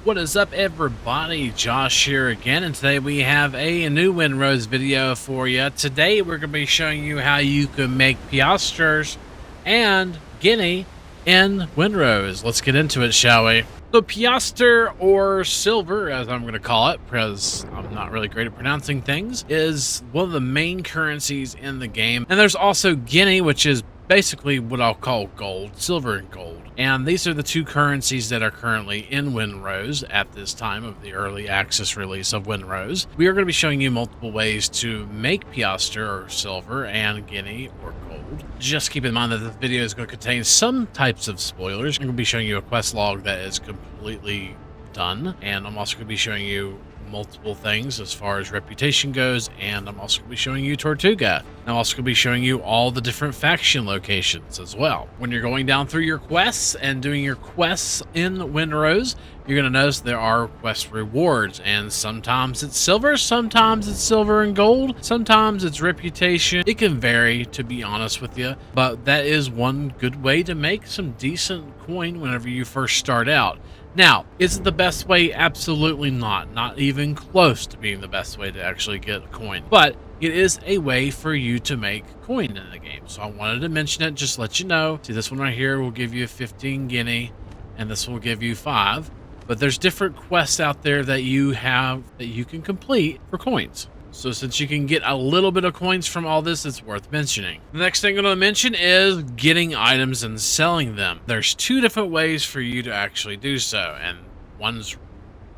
What is up, everybody? Josh here again, and today we have a new Windrose video for you. Today we're going to be showing you how you can make piastres and guinea in Windrose. Let's get into it, shall we? So piastre, or silver as I'm going to call it, because I'm not really great at pronouncing things, is one of the main currencies in the game. And there's also guinea, which is basically what I'll call gold, silver and gold. And these are the two currencies that are currently in Windrose at this time of the early access release of Windrose. We are going to be showing you multiple ways to make piastre, or silver, and guinea, or gold. Just keep in mind that this video is going to contain some types of spoilers. I'm going to be showing you a quest log that is completely done, and I'm also going to be showing you multiple things as far as reputation goes, and I'm also going to be showing you Tortuga. I'm also going to be showing you all the different faction locations as well. When you're going down through your quests and doing your quests in Windrose, you're going to notice there are quest rewards, and sometimes it's silver, sometimes it's silver and gold, sometimes it's reputation. It can vary, to be honest with you, but that is one good way to make some decent coin whenever you first start out. Now, is it the best way? Absolutely not. Not even close to being the best way to actually get a coin. But it is a way for you to make coin in the game. So I wanted to mention it, just to let you know. See, this one right here will give you 15 guinea, and this will give you 5. But there's different quests out there that you have that you can complete for coins. So since you can get a little bit of coins from all this, it's worth mentioning. The next thing I'm going to mention is getting items and selling them. There's two different ways for you to actually do so, and one's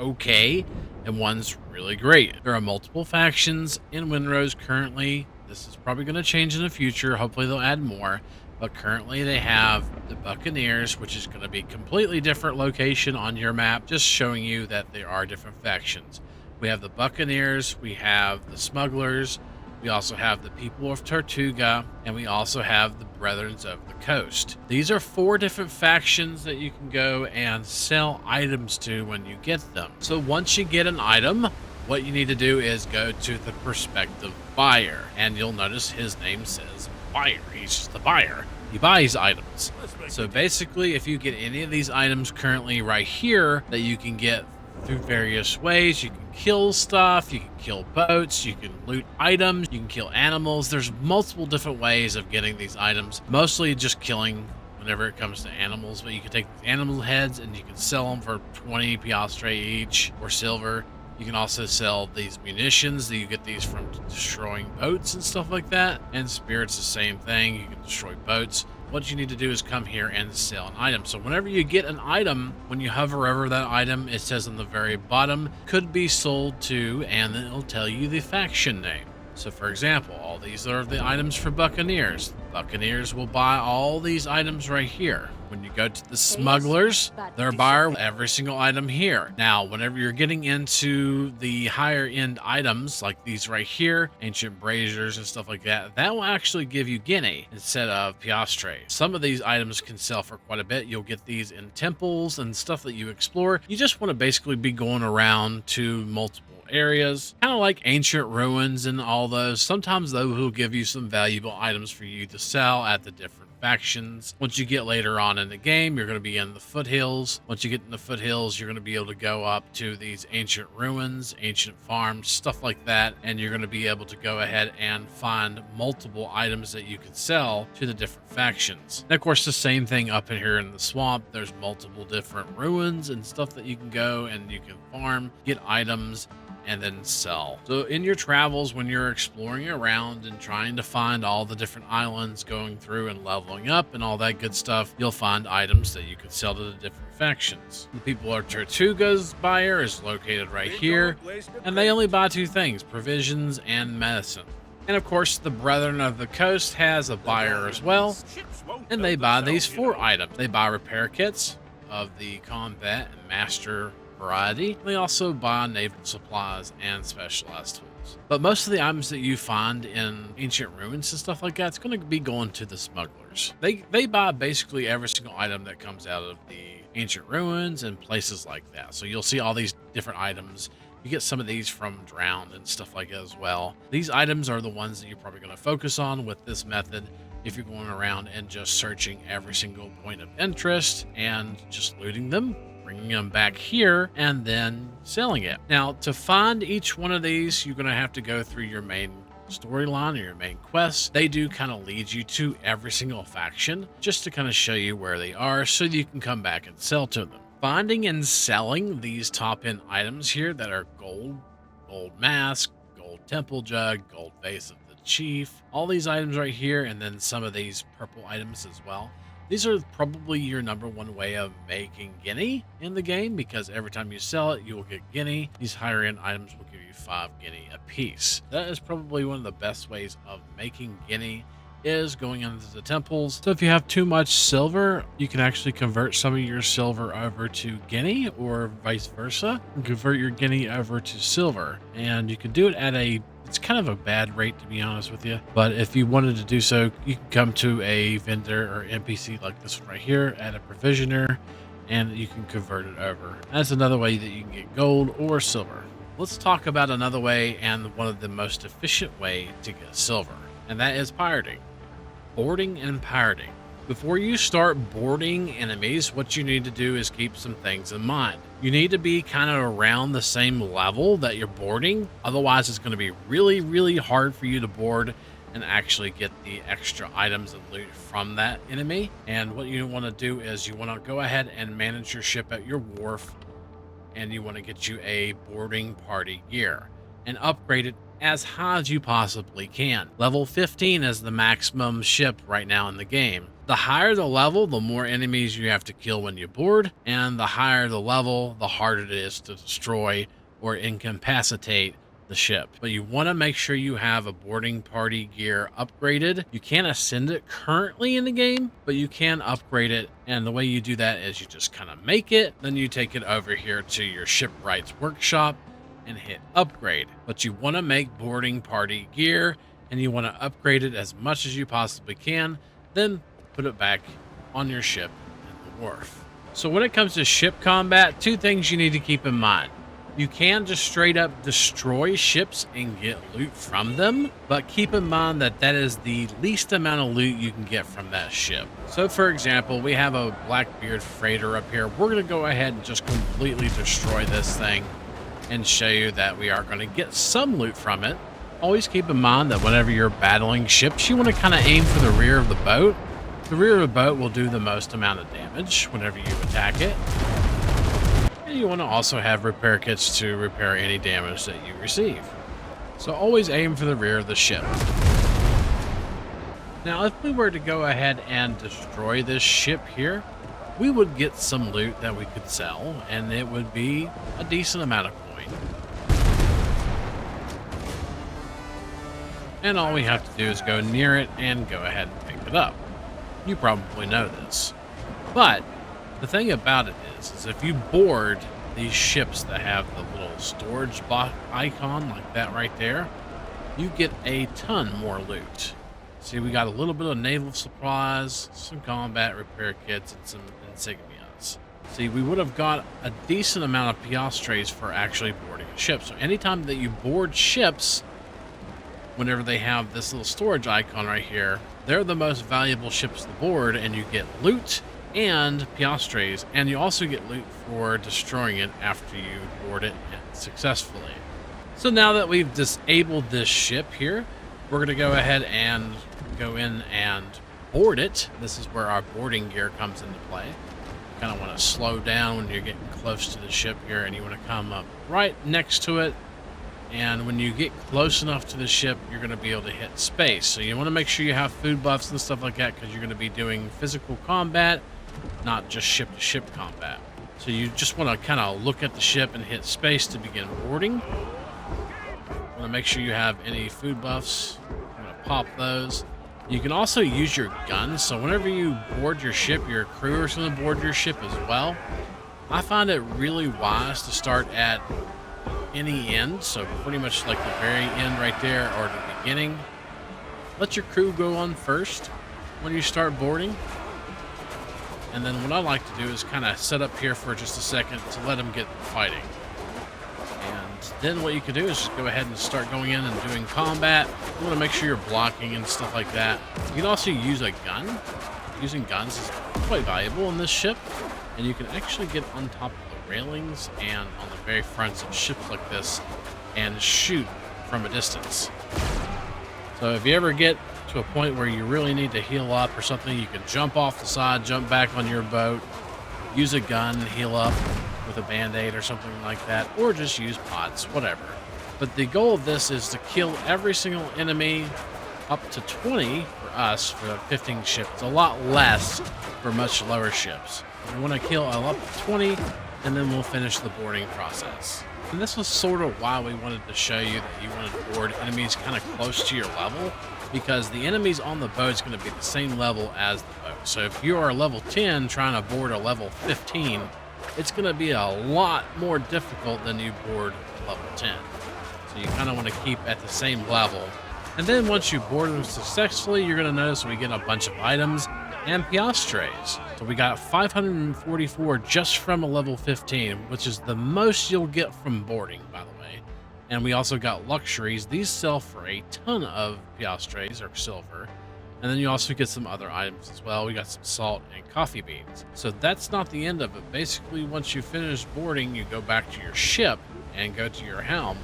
okay and one's really great. There are multiple factions in Windrose currently. This is probably going to change in the future. Hopefully they'll add more. But currently they have the Buccaneers, which is going to be a completely different location on your map, just showing you that there are different factions. We have the Buccaneers, we have the Smugglers, we also have the People of Tortuga, and we also have the Brethren of the Coast. These are 4 different factions that you can go and sell items to when you get them. So once you get an item, what you need to do is go to the prospective buyer, and you'll notice his name says buyer. He's just the buyer. He buys items. So basically, if you get any of these items currently right here that you can get through various ways, you can kill stuff, you can kill boats, you can loot items, you can kill animals. There's multiple different ways of getting these items, mostly just killing whenever it comes to animals, but you can take animal heads and you can sell them for 20 piastre each, or silver. You can also sell these munitions. That you get these from destroying boats and stuff like that. And spirits, the same thing. You can destroy boats. What you need to do is come here and sell an item. So whenever you get an item, when you hover over that item, it says on the very bottom, could be sold to, and then it'll tell you the faction name. So for example, all these are the items for Buccaneers. Buccaneers will buy all these items right here. When you go to the Smugglers, they'll buy every single item here. Now, whenever you're getting into the higher end items, like these right here, ancient braziers and stuff like that, that will actually give you guinea instead of piastre. Some of these items can sell for quite a bit. You'll get these in temples and stuff that you explore. You just want to basically be going around to multiple areas, kind of like ancient ruins and all those. Sometimes those will give you some valuable items for you to sell at the different factions. Once you get later on in the game, you're going to be in the foothills. Once you get in the foothills, you're going to be able to go up to these ancient ruins, ancient farms, stuff like that, and you're going to be able to go ahead and find multiple items that you can sell to the different factions. And of course, the same thing up in here in the swamp. There's multiple different ruins and stuff that you can go and you can farm, get items, and then sell. So in your travels, when you're exploring around and trying to find all the different islands, going through and leveling up and all that good stuff, you'll find items that you can sell to the different factions. The People of Tortuga's buyer is located right here, and they only buy 2 things, provisions and medicine. And of course, the Brethren of the Coast has a buyer as well, and they buy these 4 items. They buy repair kits of the combat and master variety. They also buy naval supplies and specialized tools. But most of the items that you find in ancient ruins and stuff like that, it's going to be going to the Smugglers. They buy basically every single item that comes out of the ancient ruins and places like that. So you'll see all these different items. You get some of these from Drowned and stuff like that as well. These items are the ones that you're probably going to focus on with this method if you're going around and just searching every single point of interest and just looting them, bringing them back here and then selling it. Now, to find each one of these, you're going to have to go through your main storyline or your main quest. They do kind of lead you to every single faction just to kind of show you where they are so you can come back and sell to them. Finding and selling these top end items here that are gold mask, gold temple jug, gold vase of the chief, all these items right here, and then some of these purple items as well. These are probably your #1 way of making Guinea in the game, because every time you sell it, you will get Guinea. These higher end items will give you 5 Guinea a piece. That is probably one of the best ways of making Guinea, is going into the temples. So if you have too much silver, you can actually convert some of your silver over to Guinea, or vice versa, and convert your Guinea over to silver. And you can do it at it's kind of a bad rate, to be honest with you. But if you wanted to do so, you can come to a vendor or NPC like this one right here at a provisioner, and you can convert it over. That's another way that you can get gold or silver. Let's talk about another way, and one of the most efficient way to get silver, and that is pirating. Boarding and pirating. Before you start boarding enemies, what you need to do is keep some things in mind. You need to be kind of around the same level that you're boarding. Otherwise, it's going to be really, really hard for you to board and actually get the extra items and loot from that enemy. And what you want to do is you want to go ahead and manage your ship at your wharf, and you want to get you a boarding party gear and upgrade it as high as you possibly can. Level 15 is the maximum ship right now in the game. The higher the level, the more enemies you have to kill when you board, and the higher the level, the harder it is to destroy or incapacitate the ship. But you want to make sure you have a boarding party gear upgraded. You can't ascend it currently in the game, but you can upgrade it. And the way you do that is you just kind of make it, then you take it over here to your shipwright's workshop and hit upgrade. But you want to make boarding party gear, and you want to upgrade it as much as you possibly can, then put it back on your ship at the wharf. So when it comes to ship combat, 2 things you need to keep in mind. You can just straight up destroy ships and get loot from them, but keep in mind that that is the least amount of loot you can get from that ship. So for example, we have a Blackbeard freighter up here. We're going to go ahead and just completely destroy this thing and show you that we are going to get some loot from it. Always keep in mind that whenever you're battling ships, you want to kind of aim for the rear of the boat. The rear of the boat will do the most amount of damage whenever you attack it. And you want to also have repair kits to repair any damage that you receive. So always aim for the rear of the ship. Now, if we were to go ahead and destroy this ship here, we would get some loot that we could sell, and it would be a decent amount of coin. And all we have to do is go near it and go ahead and pick it up. You probably know this. But the thing about it is if you board these ships that have the little storage box icon like that right there, you get a ton more loot. See, we got a little bit of naval supplies, some combat repair kits, and some insignias. See, we would have got a decent amount of piastres for actually boarding a ship. So anytime that you board ships, whenever they have this little storage icon right here, they're the most valuable ships to board, and you get loot and piastres, and you also get loot for destroying it after you board it successfully. So now that we've disabled this ship here, we're going to go ahead and go in and board it. This is where our boarding gear comes into play. You kind of want to slow down when you're getting close to the ship here, and you want to come up right next to it. And when you get close enough to the ship, you're going to be able to hit space. So you want to make sure you have food buffs and stuff like that, because you're going to be doing physical combat, not just ship-to-ship combat. So you just want to kind of look at the ship and hit space to begin boarding. You want to make sure you have any food buffs. You want to pop those. You can also use your guns. So whenever you board your ship, your crew is going to board your ship as well. I find it really wise to start at any end, so pretty much like the very end right there or the beginning. Let your crew go on first when you start boarding, and then what I like to do is kind of set up here for just a second to let them get fighting. And then what you can do is just go ahead and start going in and doing combat. You want to make sure you're blocking and stuff like that. You can also use a gun. Using guns is quite valuable in this ship, and you can actually get on top of the railings and on the very fronts of ships like this and shoot from a distance. So if you ever get to a point where you really need to heal up or something, you can jump off the side, jump back on your boat, use a gun, heal up with a band-aid or something like that, or just use pods, whatever. But the goal of this is to kill every single enemy up to 20 for us for 15 ships. It's a lot less for much lower ships. We want to kill up to 20, and then we'll finish the boarding process. And this was sort of why we wanted to show you that you want to board enemies kind of close to your level, because the enemies on the boat is going to be the same level as the boat. So if you are level 10 trying to board a level 15, it's going to be a lot more difficult than you board level 10. So you kind of want to keep at the same level. And then once you board them successfully, you're going to notice we get a bunch of items and piastres. So we got 544 just from a level 15, which is the most you'll get from boarding, by the way. And we also got luxuries. These sell for a ton of piastres or silver. And then you also get some other items as well. We got some salt and coffee beans. So that's not the end of it. Basically, once you finish boarding, you go back to your ship and go to your helm.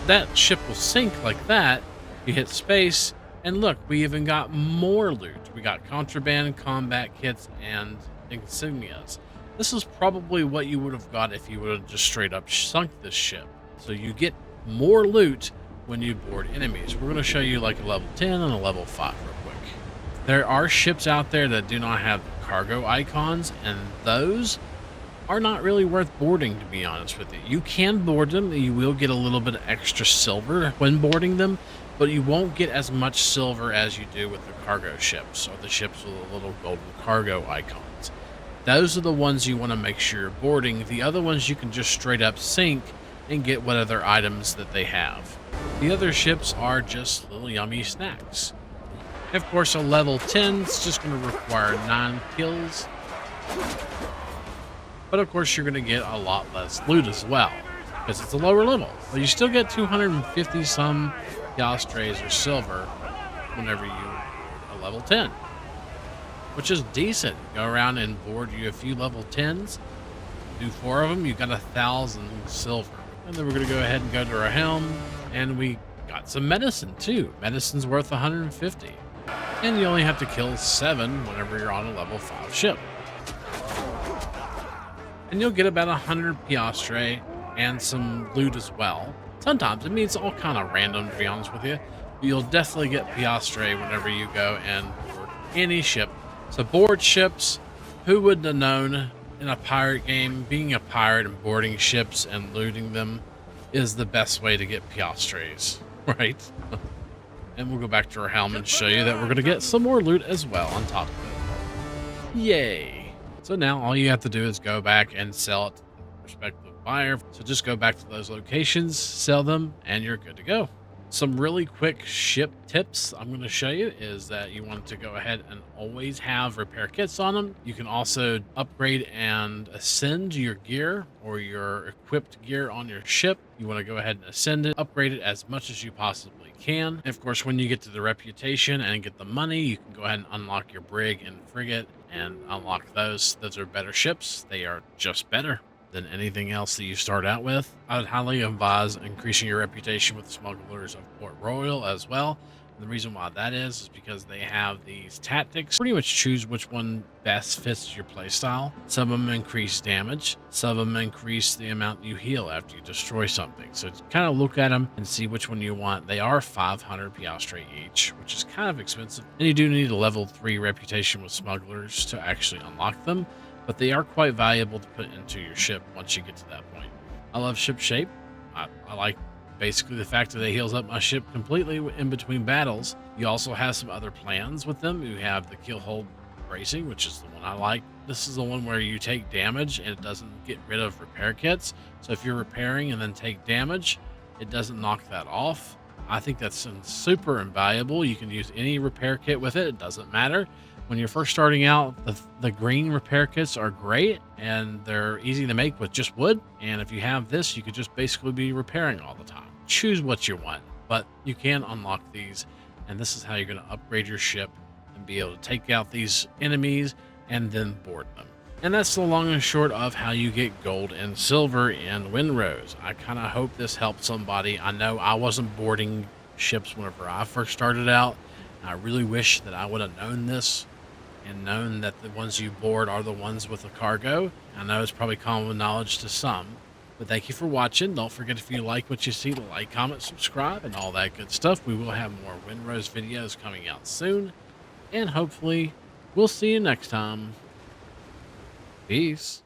That ship will sink like that. You hit space, and look, we even got more loot. We got contraband, combat kits, and insignias. This is probably what you would have got if you would have just straight up sunk this ship. So you get more loot when you board enemies. We're going to show you like a level 10 and a level 5 real quick. There are ships out there that do not have cargo icons, and those are not really worth boarding, to be honest with you. You can board them, and you will get a little bit of extra silver when boarding them, but you won't get as much silver as you do with the cargo ships, or the ships with the little golden cargo icons. Those are the ones you want to make sure you're boarding. The other ones you can just straight up sink and get what other items that they have. The other ships are just little yummy snacks. Of course, a level 10 is just going to require 9 kills. But of course, you're going to get a lot less loot as well, because it's a lower level. But you still get 250 some piastres or silver whenever you are level 10, which is decent. Go around and board you a few level 10s, do 4 of them, you got 1,000 silver. And then we're going to go ahead and go to our helm, and we got some medicine too. Medicine's worth 150, and you only have to kill 7 whenever you're on a level 5 ship. And you'll get about 100 piastre and some loot as well. Sometimes, I mean, it's all kind of random, to be honest with you. But you'll definitely get piastre whenever you go and board any ship. So board ships, who wouldn't have known in a pirate game, being a pirate and boarding ships and looting them is the best way to get piastres, right? And we'll go back to our helm and show you that we're going to get some more loot as well on top of it. Yay! So now all you have to do is go back and sell it to the respective buyer. So just go back to those locations, sell them, and you're good to go. Some really quick ship tips I'm going to show you is that you want to go ahead and always have repair kits on them. You can also upgrade and ascend your gear or your equipped gear on your ship. You want to go ahead and ascend it, upgrade it as much as you possibly can. And of course, when you get to the reputation and get the money, you can go ahead and unlock your brig and frigate and unlock those. Those are better ships. They are just better than anything else that you start out with. I would highly advise increasing your reputation with the smugglers of Port Royal as well. And the reason why that is because they have these tactics. Pretty much choose which one best fits your playstyle. Some of them increase damage. Some of them increase the amount you heal after you destroy something. So kind of look at them and see which one you want. They are 500 piastre each, which is kind of expensive. And you do need a level 3 reputation with smugglers to actually unlock them. But they are quite valuable to put into your ship once you get to that point. I love ship shape. I like basically the fact that it heals up my ship completely in between battles. You also have some other plans with them. You have the keelhold bracing, which is the one I like. This is the one where you take damage and it doesn't get rid of repair kits. So if you're repairing and then take damage, it doesn't knock that off. I think that's super invaluable. You can use any repair kit with it. It doesn't matter. When you're first starting out, the green repair kits are great and they're easy to make with just wood. And if you have this, you could just basically be repairing all the time. Choose what you want, but you can unlock these. And this is how you're going to upgrade your ship and be able to take out these enemies and then board them. And that's the long and short of how you get gold and silver in Windrose. I kind of hope this helped somebody. I know I wasn't boarding ships whenever I first started out. I really wish that I would have known this and known that the ones you board are the ones with the cargo. I know it's probably common knowledge to some, but thank you for watching. Don't forget, if you like what you see, to like, comment, subscribe, and all that good stuff. We will have more Windrose videos coming out soon, and hopefully we'll see you next time. Peace.